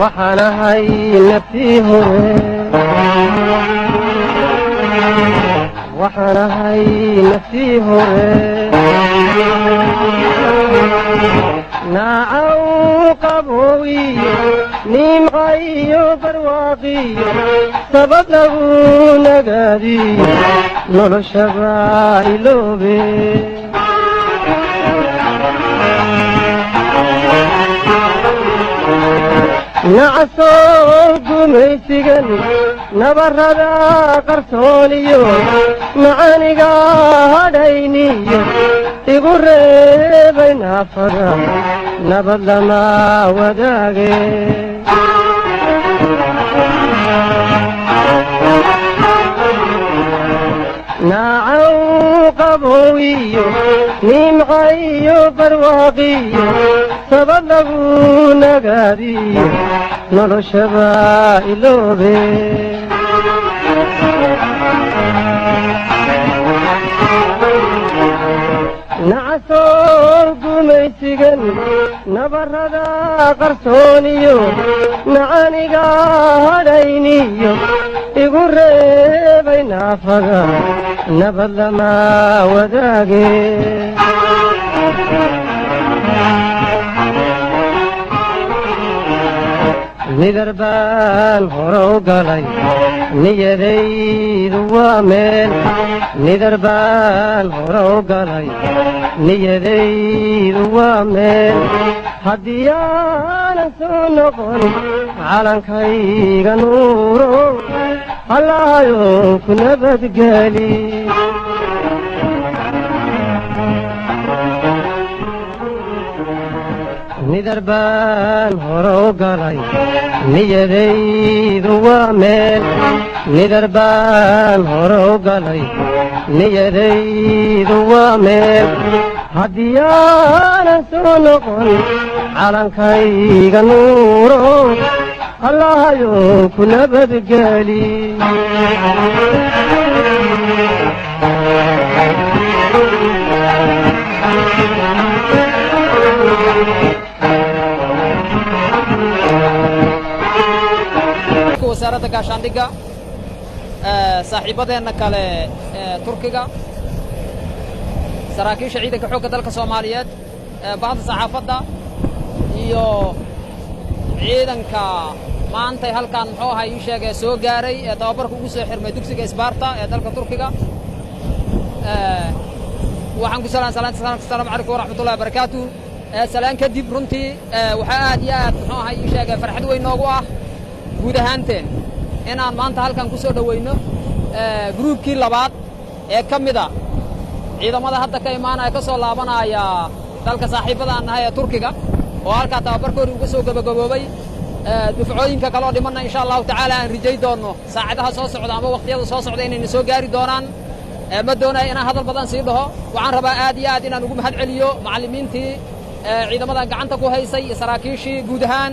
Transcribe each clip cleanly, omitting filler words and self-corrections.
waxaanahay naftii hore waxaanahay naftii hore naacaw qaboowiyo nimcayo barwaaqiyo sabab lagu nagaadiyo noloshaba iloobe nacasoo gumaysigan nabarrada qarsooniyo macaaniga hadhayniyo igu reebay naafada nabad lama wadaage naacaw qaboowiyo nimcayo barwaaqiyo sabab lagu nagaadiyo noloshaba iloobe nacasoo gumaysigan nabarrada qarsooniyo macaaniga hadhayniyo igu reebay naafada nabad lama wadaage nidar baan hore u galay niyadaydu waa meel nidar baan hore u galay niyadaydu waa meel haddii aanan soo noqon calankayga nuuro allahayow ku nabadgeli nidar baan hore u galay niyadaydu waa meel nidar baan hore u galay niyadaydu waa meel haddii aanan soo noqon calankayga nuuro allahayow ku nabadgeli wasaaradda gaashaandhigga saaxiibadeenna kale turkiga saraakiisha ciidanka xoogga dalka Soomaaliyeed bahda saxaafadda iyo ciidanka maanta halkan muxuu ahaa ii sheegay soo gaaray ee tababarka ugu soo xirmay dugsiga Isbaarta ee dalka Turkiga waxaan ku salaamu calaykum waraxmatullaahi wabarakaatuh salaan kadib runtii waxa aad iyo aad muxuu ahaa ii sheegay farxad weyn noogu ah guud ahaanteen inaan maanta halkan ku soo dhaweyno groupkii labaad ee kamida ciidamada hadda ka imaanaya ka soo laabanaya dalka saaxiibada aan nahay ee Turkiga oo halka tababarkooda uga soo gabagaboobay dufcooyinka kale oo dhimanna insha Allah taala aan rijay doono saacadaha soo socda ama waqtiyada soo socda inay soo gaari doonaan ma doonayo inaan hadal badan sii dhaho waxaan rabaa aad iyo aad inaan ugu mahad celiyo macallimiintii ciidamada gacanta ku haysay saraakiishii guud ahaan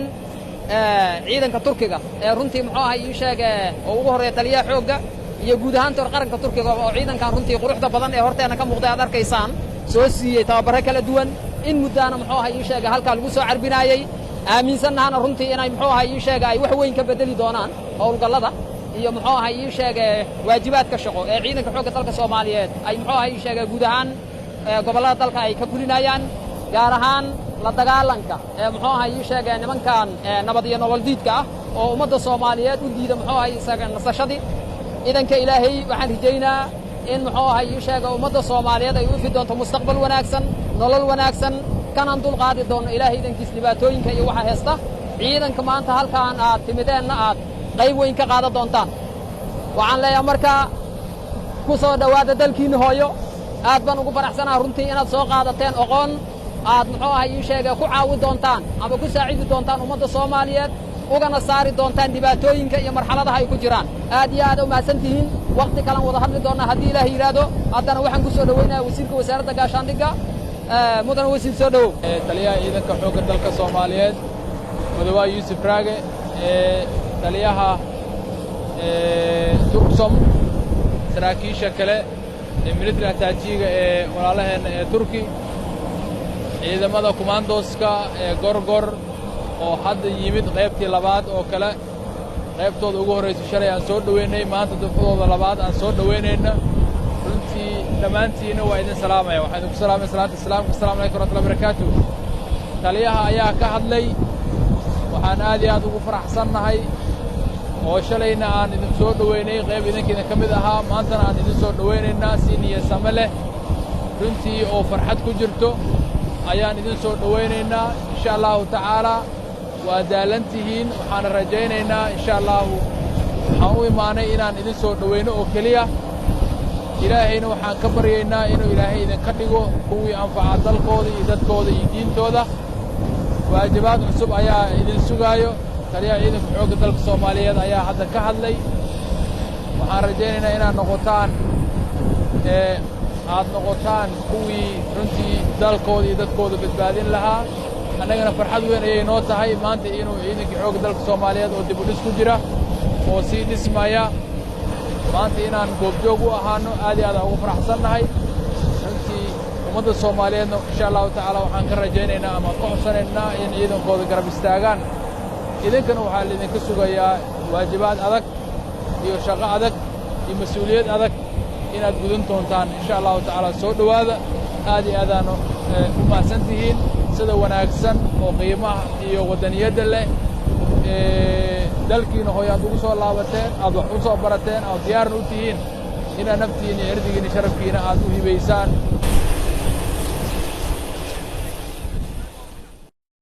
ciidanka Turkiga ee runtii muxuu ahaa ii sheegay oo ugu horeeyay taliyaha xoogga iyo guud ahaan qaranka Turkiga oo ciidankan runtii quruxda badan ee horteena ka muuqday aad arkaysaan soo siiyay tababaro kala duwan in muddaana muxuu ahaa ii sheegay halka lagu soo carbinayay aaminsanahana runtii inay muxuu ahaa ii sheegay ay wax weyn ka bedeli doonaan howlgallada iyo muxuu ahaa ii sheegay waajibaadka shaqo ee ciidanka xoogga dalka Soomaaliyeed ay muxuu ahaa ii sheegay guud ahaan gobollada dalka ay ka gulinayaan gaar ahaan la dagaalanka muxuu ahaa ii sheegay nimankan nabad iyo nolol diidka ah oo ummadda Soomaaliyeed u diida muxuu ahaa isaga nasashadii idanka Ilaahay waxaan rajaynaa in muxuu ahaa ii sheegay ummadda Soomaaliyeed ay u fi doonto mustaqbal wanaagsan nolol wanaagsan kanaan dul qaadi doono Ilaahay idankiis dhibaatooyinka iyo waxa heesta ciidanka maanta halkaan aad timideenna aad qayb weyn ka qaada doontaan waxaan leeyahay marka ku soo dhawaada dalkiina hooyo aad baan ugu faraxsanahay runtii inaad soo qaadateen aqoon aad muxuu ahaa ii sheegay ku caawi doontaan ama ku saacidi doontaan ummadda Soomaaliyeed ugana saari doontaan dhibaatooyinka iyo marxaladaha ay ku jiraan aad iyo aad u mahadsantihiin waqti kale wada hadli doonaa haddii Ilaahay yiraahdo haddana waxaan ku soo dhaweynayaa wasiirka wasaaradda gaashaandhigga mudan wasiir soo dhawow taliyaha ciidanka xoogga dalka Soomaaliyeed madaxweyne Yuusuf Raage taliyaha Turksom saraakiisha kale ee military attachee-ga ee walaalaheena ee Turki ciidamada commandoska ee Gorgor oo hadda yimid qaybtii labaad oo kale qaybtooda ugu horraysa shalay aan soo dhoweynay maanta dufcadooda labaad aan soo dhoweynayna runtii dhammaantiinna waa idin salaamaya waxaan idinku salaamaya salaanta islaamka assalamu calaykum waraxmatullahi barakaatu taliyaha ayaa ka hadlay waxaan aad iyo aad ugu faraxsannahay oo shalayna aan idin soo dhoweynay qayb idinkiina ka mid ahaa maantana aan idin soo dhoweynaynaa si niyasame leh runtii oo farxad ku jirto ayaan idin soo dhowaynaynaa insha allahu tacaalaa waa daalantihiin waxaana rajaynaynaa insha allahu waxaan u imaanay inaan idin soo dhowayno oo keliya ilaahayna waxaan ka baryaynaa inuu ilaahay idinka dhigo kuwii anfaca dalkooda iyo dadkooda iyo diintooda waajibaad cusub ayaa idin sugaayo taliyaha ciidanka xoogga dalka soomaaliyeed ayaa hadda ka hadlay waxaan rajaynaynaa inaad noqotaan kuwii runtii dalkooda iyo dadkooda badbaadin lahaa annagana farxad weyn ayay noo tahay maanta inuu ciidankii xoogga dalka soomaaliyeed oo dib u dhis ku jira oo sii dhismaya maanta inaan goobjoog u ahaano aad iyo aad aan ugu faraxsannahay runtii ummadda soomaaliyeedna insha allahu tacaala waxaan ka rajaynaynaa ama ka codsanaynaa in ciidankooda garab istaagaan idinkana waxaa laidinka sugayaa waajibaad adag iyo shaqo adag iyo mas-uuliyad adag inaad gudan doontaan insha allahu tacaala soo dhowaada aad iyo aadaanu u mahadsan tihiin sida wanaagsan oo qiimaha iyo waddaniyadda leh dalkiina hooy aad ugu soo laabateen aad wax u soo barateen aad diyaarna u tihiin inaad naftiinna iyo erdigiinna sharafkiina aad u hibaysaan